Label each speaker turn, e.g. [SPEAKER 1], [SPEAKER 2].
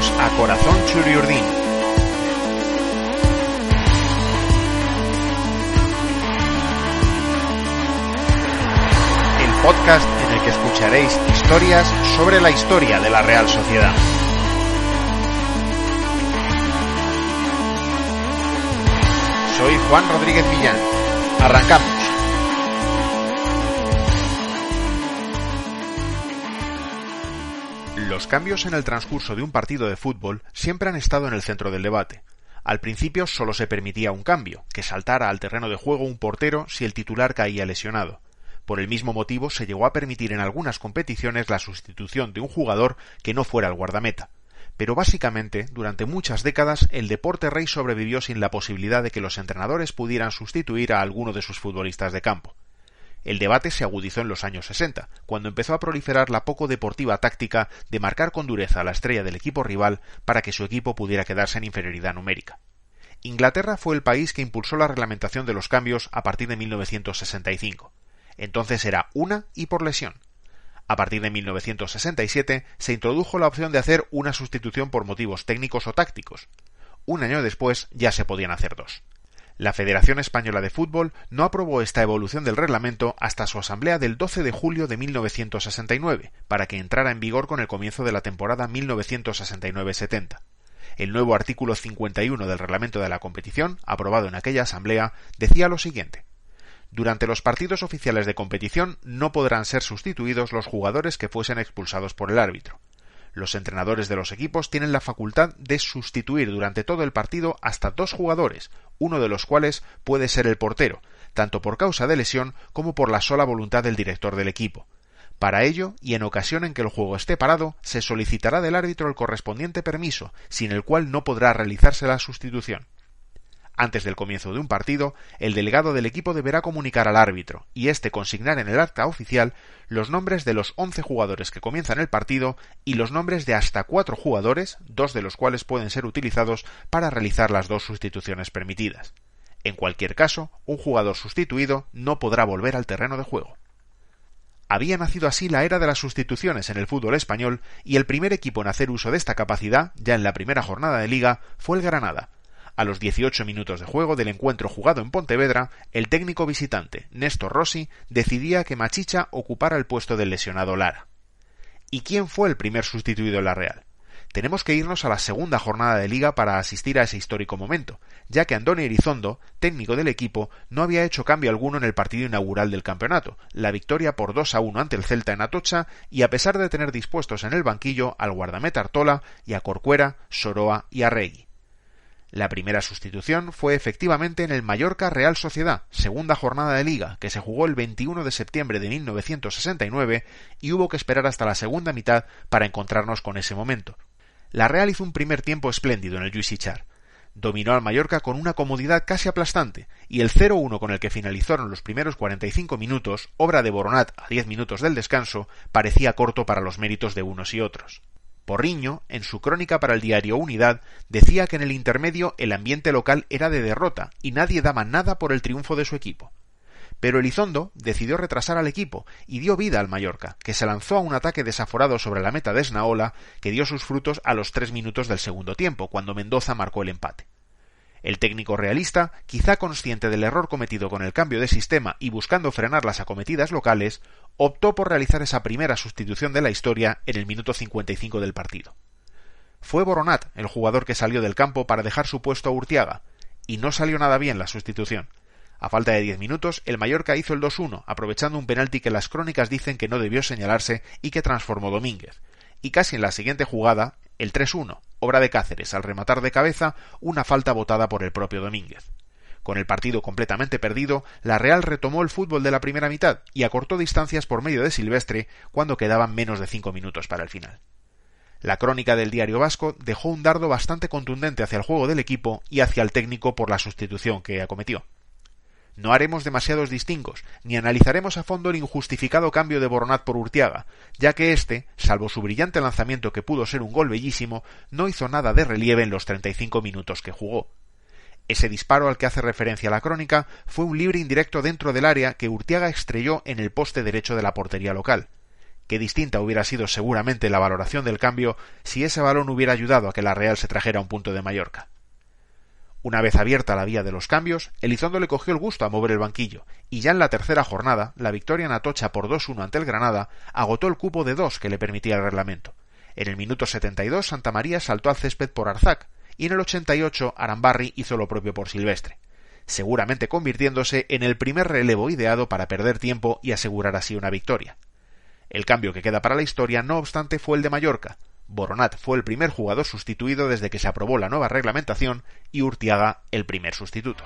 [SPEAKER 1] Bienvenidos a Corazón Churiurdin. El podcast en el que escucharéis historias sobre la historia de la Real Sociedad. Soy Juan Rodríguez Millán. Arrancamos. Los cambios en el transcurso de un partido de fútbol siempre han estado en el centro del debate. Al principio solo se permitía un cambio, que saltara al terreno de juego un portero si el titular caía lesionado. Por el mismo motivo se llegó a permitir en algunas competiciones la sustitución de un jugador que no fuera el guardameta. Pero básicamente, durante muchas décadas, el deporte rey sobrevivió sin la posibilidad de que los entrenadores pudieran sustituir a alguno de sus futbolistas de campo. El debate se agudizó en los años 60, cuando empezó a proliferar la poco deportiva táctica de marcar con dureza a la estrella del equipo rival para que su equipo pudiera quedarse en inferioridad numérica. Inglaterra fue el país que impulsó la reglamentación de los cambios a partir de 1965. Entonces era una y por lesión. A partir de 1967 se introdujo la opción de hacer una sustitución por motivos técnicos o tácticos. Un año después ya se podían hacer dos. La Federación Española de Fútbol no aprobó esta evolución del reglamento hasta su asamblea del 12 de julio de 1969, para que entrara en vigor con el comienzo de la temporada 1969-70. El nuevo artículo 51 del reglamento de la competición, aprobado en aquella asamblea, decía lo siguiente: durante los partidos oficiales de competición no podrán ser sustituidos los jugadores que fuesen expulsados por el árbitro. Los entrenadores de los equipos tienen la facultad de sustituir durante todo el partido hasta dos jugadores, uno de los cuales puede ser el portero, tanto por causa de lesión como por la sola voluntad del director del equipo. Para ello, y en ocasión en que el juego esté parado, se solicitará del árbitro el correspondiente permiso, sin el cual no podrá realizarse la sustitución. Antes del comienzo de un partido, el delegado del equipo deberá comunicar al árbitro, y éste consignar en el acta oficial los nombres de los 11 jugadores que comienzan el partido y los nombres de hasta 4 jugadores, 2 de los cuales pueden ser utilizados para realizar las dos sustituciones permitidas. En cualquier caso, un jugador sustituido no podrá volver al terreno de juego. Había nacido así la era de las sustituciones en el fútbol español, y el primer equipo en hacer uso de esta capacidad, ya en la primera jornada de liga, fue el Granada. A los 18 minutos de juego del encuentro jugado en Pontevedra, el técnico visitante, Néstor Rossi, decidía que Machicha ocupara el puesto del lesionado Lara. ¿Y quién fue el primer sustituido en la Real? Tenemos que irnos a la segunda jornada de liga para asistir a ese histórico momento, ya que Andoni Elizondo, técnico del equipo, no había hecho cambio alguno en el partido inaugural del campeonato, la victoria por 2-1 ante el Celta en Atocha, y a pesar de tener dispuestos en el banquillo al guardameta Artola y a Corcuera, Soroa y Arregui. La primera sustitución fue efectivamente en el Mallorca Real Sociedad, segunda jornada de liga, que se jugó el 21 de septiembre de 1969 y hubo que esperar hasta la segunda mitad para encontrarnos con ese momento. La Real hizo un primer tiempo espléndido en el Lluís Sitjar. Dominó al Mallorca con una comodidad casi aplastante, y el 0-1 con el que finalizaron los primeros 45 minutos, obra de Boronat a 10 minutos del descanso, parecía corto para los méritos de unos y otros. Porriño, en su crónica para el diario Unidad, decía que en el intermedio el ambiente local era de derrota y nadie daba nada por el triunfo de su equipo. Pero Elizondo decidió retrasar al equipo y dio vida al Mallorca, que se lanzó a un ataque desaforado sobre la meta de Esnaola, que dio sus frutos a los 3 minutos del segundo tiempo, cuando Mendoza marcó el empate. El técnico realista, quizá consciente del error cometido con el cambio de sistema y buscando frenar las acometidas locales, optó por realizar esa primera sustitución de la historia en el minuto 55 del partido. Fue Boronat el jugador que salió del campo para dejar su puesto a Urtiaga, y no salió nada bien la sustitución. A falta de 10 minutos, el Mallorca hizo el 2-1, aprovechando un penalti que las crónicas dicen que no debió señalarse y que transformó Domínguez. Y casi en la siguiente jugada, el 3-1, obra de Cáceres al rematar de cabeza una falta votada por el propio Domínguez. Con el partido completamente perdido, la Real retomó el fútbol de la primera mitad y acortó distancias por medio de Silvestre cuando quedaban menos de 5 minutos para el final. La crónica del Diario Vasco dejó un dardo bastante contundente hacia el juego del equipo y hacia el técnico por la sustitución que acometió. No haremos demasiados distingos, ni analizaremos a fondo el injustificado cambio de Boronat por Urtiaga, ya que éste, salvo su brillante lanzamiento que pudo ser un gol bellísimo, no hizo nada de relieve en los 35 minutos que jugó. Ese disparo al que hace referencia la crónica fue un libre indirecto dentro del área que Urtiaga estrelló en el poste derecho de la portería local. que distinta hubiera sido seguramente la valoración del cambio si ese balón hubiera ayudado a que la Real se trajera un punto de Mallorca. Una vez abierta la vía de los cambios, Elizondo le cogió el gusto a mover el banquillo, y ya en la tercera jornada, la victoria en Atocha por 2-1 ante el Granada agotó el cupo de 2 que le permitía el reglamento. En el minuto 72 Santamaría saltó al césped por Arzac, y en el 88 Arambarri hizo lo propio por Silvestre, seguramente convirtiéndose en el primer relevo ideado para perder tiempo y asegurar así una victoria. El cambio que queda para la historia, no obstante, fue el de Mallorca. Boronat fue el primer jugador sustituido desde que se aprobó la nueva reglamentación y Urtiaga el primer sustituto.